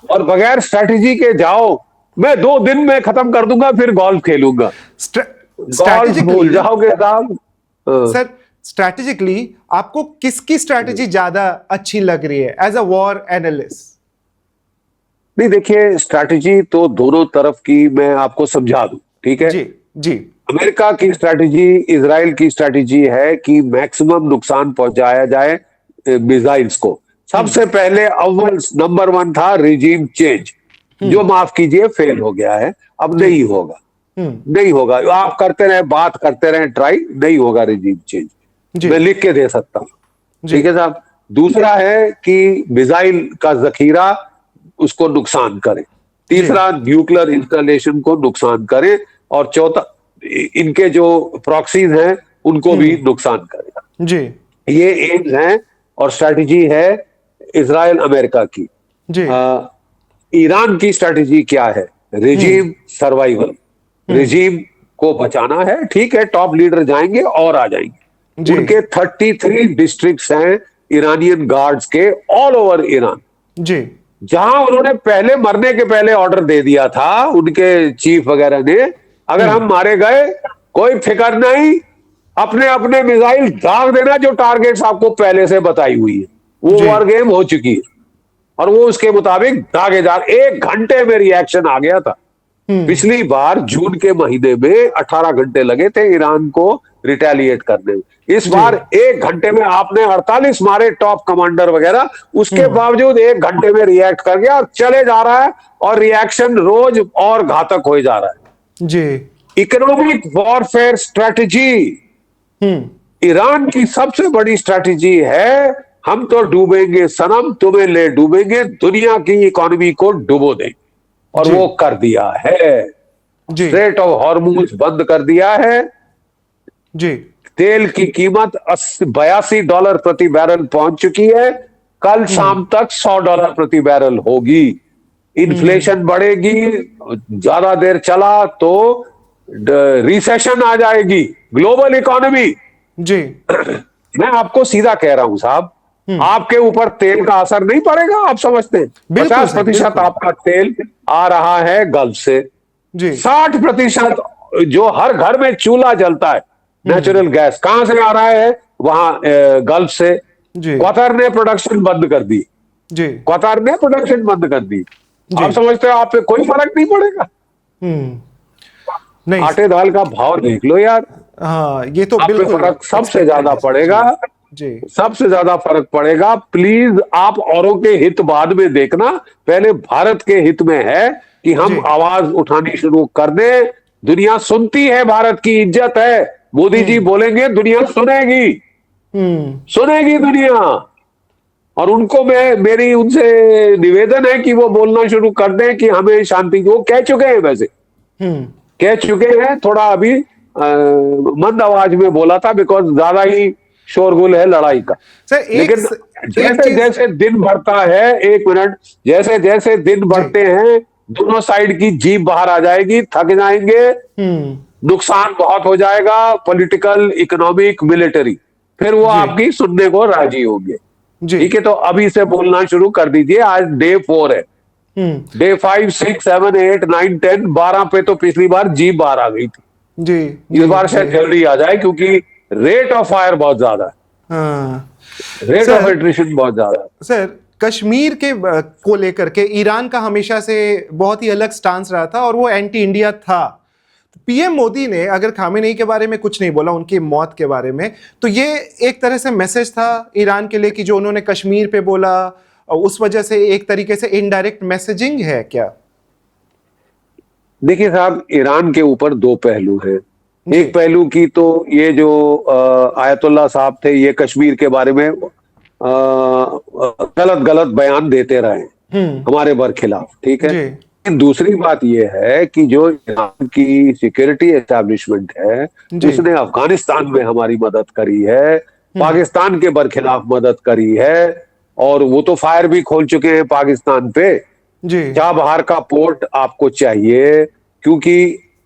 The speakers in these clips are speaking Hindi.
और बगैर स्ट्रैटेजी के जाओ, मैं 2 दिन में खत्म कर दूंगा, फिर गोल्फ खेलूंगा। गोल्फ भूल स्ट्रैटेजिकली जाओगे साहब। सर, स्ट्रैटेजिकली आपको किसकी स्ट्रैटेजी ज्यादा अच्छी लग रही है एज अ वॉर एनालिस्ट? नहीं, देखिए, स्ट्रैटेजी तो दोनों तरफ की मैं आपको समझा दूं, ठीक है। जी जी अमेरिका की स्ट्रैटेजी, इजराइल की स्ट्रैटेजी है कि मैक्सिमम नुकसान पहुंचाया जाए मिसाइल्स को। सबसे पहले अव्वल नंबर 1 था रिजीम चेंज, जो माफ कीजिए फेल हो गया है, अब जी नहीं होगा। नहीं होगा, आप करते रहे, बात करते रहे, ट्राई नहीं होगा रिजीम चेंज। जी मैं लिख के दे सकता हूं, जी ठीक है साहब। दूसरा है कि मिसाइल का जखीरा उसको नुकसान करे। जी तीसरा, न्यूक्लियर इंस्टॉलेशन को नुकसान करे। और चौथा, इनके जो प्रॉक्सीज हैं उनको भी नुकसान करेगा। जी ये एम्स हैं और स्ट्रैटेजी है इजराइल अमेरिका की। जी ईरान की स्ट्रैटेजी क्या है? रिजीम सर्वाइवल, रिजीम को बचाना है, ठीक है। टॉप लीडर जाएंगे और आ जाएंगे। जी उनके 33 डिस्ट्रिक्ट्स हैं ईरानियन गार्ड्स के, ऑल ओवर ईरान। जी जहां उन्होंने पहले मरने के पहले ऑर्डर दे दिया था उनके चीफ वगैरह ने, अगर हम मारे गए कोई फिक्र नहीं, अपने अपने मिसाइल दाग देना जो टारगेट्स आपको पहले से बताई हुई है। वो जी वॉर गेम हो चुकी है और वो उसके मुताबिक दागे जा, 1 घंटे में रिएक्शन आ गया था। पिछली बार जून के महीने में 18 घंटे लगे थे ईरान को रिटेलिएट करने में। इस जी बार 1 घंटे में आपने 48 मारे टॉप कमांडर वगैरह, उसके बावजूद 1 घंटे में रिएक्ट कर गया और चले जा रहा है। और रिएक्शन रोज और घातक हो जा रहा है। जी इकोनॉमिक वॉरफेयर स्ट्रेटेजी, ईरान की सबसे बड़ी स्ट्रेटेजी है, हम तो डूबेंगे सनम, तुम्हें ले डूबेंगे, दुनिया की इकोनॉमी को डुबो देंगे। और जी वो कर दिया है। जी स्ट्रेट ऑफ हॉर्मुज बंद कर दिया है। जी तेल की कीमत $82 प्रति बैरल पहुंच चुकी है। कल शाम तक $100 प्रति बैरल होगी। इन्फ्लेशन बढ़ेगी, ज्यादा देर चला तो रिसेशन आ जाएगी ग्लोबल इकोनॉमी। जी मैं आपको सीधा कह रहा हूं साहब, आपके ऊपर तेल का असर नहीं पड़ेगा, आप समझते हैं? बिल्कुल सर, 50% बिल्कुल। आपका तेल आ रहा है गल्फ से। जी 60% जो हर घर में चूल्हा जलता है, नेचुरल गैस कहां से आ रहा है? वहां गल्फ से। जी कतर ने प्रोडक्शन बंद कर दी, जी कतर ने प्रोडक्शन बंद कर दी। जी आप समझते हो आप पे कोई फर्क नहीं पड़ेगा? नहीं, आटे दाल का भाव देख लो यार, हाँ, ये तो आप पे बिल्कुल फर्क सबसे expected ज्यादा है। पड़ेगा। जी सबसे ज्यादा फर्क पड़ेगा। प्लीज आप औरों के हित बाद में देखना, पहले भारत के हित में है कि हम जी आवाज उठानी शुरू कर दें। दुनिया सुनती है, भारत की इज्जत है। मोदी जी बोलेंगे, दुनिया सुनेगी, सुनेगी दुनिया। और उनको मेरी उनसे निवेदन है कि वो बोलना शुरू कर दें कि हमें शांति, वो कह चुके हैं, वैसे कह चुके हैं। थोड़ा अभी मंद आवाज में बोला था, बिकॉज ज्यादा ही शोरगुल है लड़ाई का। सर, एक लेकिन एक जैसे चीज। जैसे दिन बढ़ता है, 1 मिनट, जैसे जैसे दिन जी बढ़ते हैं, दोनों साइड की जीप बाहर आ जाएगी, थक जाएंगे, नुकसान बहुत हो जाएगा, पॉलिटिकल, इकोनॉमिक, मिलिट्री। फिर वो जी आपकी सुनने को राजी होंगे। जी ठीक है, तो अभी से बोलना शुरू कर दीजिए। आज डे 4 है। डे 5, 6, 7, 8, 9, 10, 12 पे तो पिछली बार जीप बाहर आ गई थी। जी इस जी बार जी शायद जल्दी आ जाए, क्योंकि रेट ऑफ फायर बहुत ज्यादा है, हाँ रेट ऑफ सर। एट्रिशन बहुत ज्यादा है। सर, कश्मीर के को लेकर के ईरान का हमेशा से बहुत ही अलग स्टांस रहा था और वो एंटी इंडिया था। पीएम मोदी ने अगर खामेनेई के बारे में कुछ नहीं बोला, उनकी मौत के बारे में, तो ये एक तरह से मैसेज था ईरान के लिए कि जो उन्होंने कश्मीर पे बोला, उस वजह से एक तरीके से इनडायरेक्ट मैसेजिंग है क्या? देखिए साहब, ईरान के ऊपर 2 पहलू हैं। जी एक पहलू की तो ये जो आयतुल्ला साहब थे, ये कश्मीर के बारे में गलत गलत बयान देते रहे हमारे बरखिलाफ, ठीक है। जी दूसरी बात यह है कि जो ईरान की सिक्योरिटी एस्टैब्लिशमेंट है, जी उसने अफगानिस्तान में हमारी मदद करी है, पाकिस्तान के बरखिलाफ मदद करी है, और वो तो फायर भी खोल चुके हैं पाकिस्तान पे। जी चाबहार का पोर्ट आपको चाहिए, क्योंकि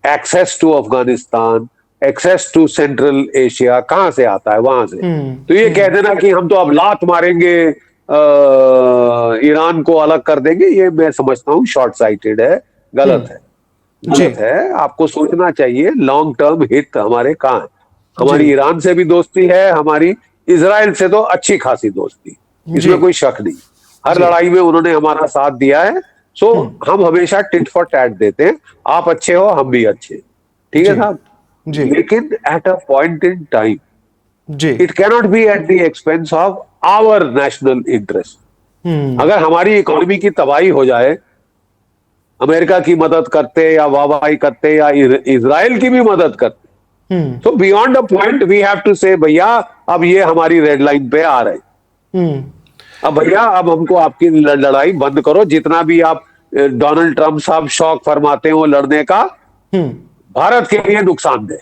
access to Afghanistan, access to central Asia कहां से आता है? वहां से। तो ये कह देना कि हम तो अब लात मारेंगे, ईरान को अलग कर देंगे, ये मैं समझता हूँ शॉर्ट साइटेड है, गलत है, गलत है। आपको सोचना चाहिए लॉन्ग टर्म हित हमारे कहाँ है। हमारी ईरान से भी दोस्ती है, हमारी इजराइल से तो अच्छी खासी दोस्ती, इसमें कोई शक नहीं। हर लड़ाई में उन्होंने हमारा साथ दिया है। सो हम हमेशा टिट फॉर टैट देते हैं, आप अच्छे हो हम भी अच्छे, ठीक है साहब। लेकिन at a point in time it cannot be at the expense of our national interest. अगर हमारी इकोनॉमी की तबाही हो जाए, अमेरिका की मदद करते या वाहवाही करते या इजराइल की भी मदद करते, तो beyond a point we have to say भैया अब ये हमारी रेड लाइन पे आ रहे, अब भैया अब हमको आपकी लड़ाई बंद करो। जितना भी आप डोनाल्ड ट्रंप साहब शौक फरमाते हैं वो लड़ने का, भारत के लिए नुकसानदेह।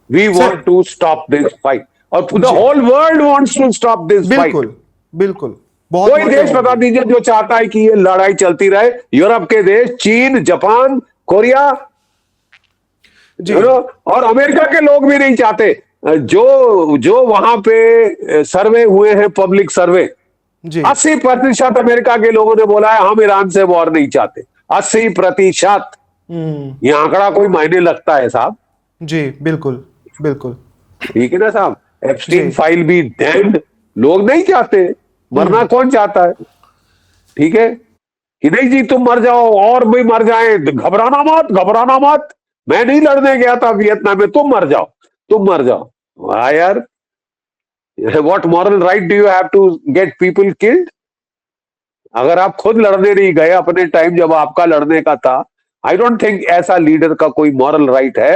We want to stop this fight और the whole world wants to stop this fight. बिल्कुल बिल्कुल। कोई देश बता दीजिए जो चाहता है कि ये लड़ाई चलती रहे। यूरोप के देश, चीन, जापान, कोरिया और अमेरिका के लोग भी नहीं चाहते। जो वहां पे सर्वे हुए हैं, पब्लिक सर्वे, 80% अमेरिका के लोगों ने बोला है हम ईरान से वॉर नहीं चाहते। 80%। ये आंकड़ा कोई मायने लगता है साहब? जी बिल्कुल बिल्कुल, ठीक है ना साहब। एप्स्टीन फाइल भी डैम्ड, लोग नहीं चाहते, मरना कौन चाहता है? ठीक है कि नहीं जी, तुम मर जाओ और भी मर जाए, घबराना मत, घबराना मत। मैं नहीं लड़ने गया था वियतनाम में, तुम मर जाओ, तुम मर जाओ। वाह यार, what moral right do you have to get people killed? अगर आप खुद लड़ने नहीं गए अपने टाइम जब आपका लड़ने का था, आई डोंट थिंक ऐसा लीडर का कोई मॉरल राइट है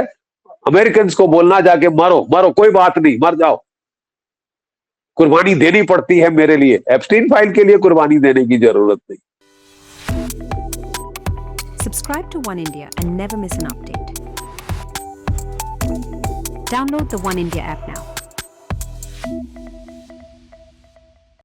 अमेरिकन को बोलना जाके मरो मरो, कोई बात नहीं, मर जाओ। कुर्बानी देनी पड़ती है मेरे लिए, एप्स्टीन फाइल के लिए कुर्बानी देने की जरूरत नहीं। Subscribe to One India and never miss an update. Download the One India app now.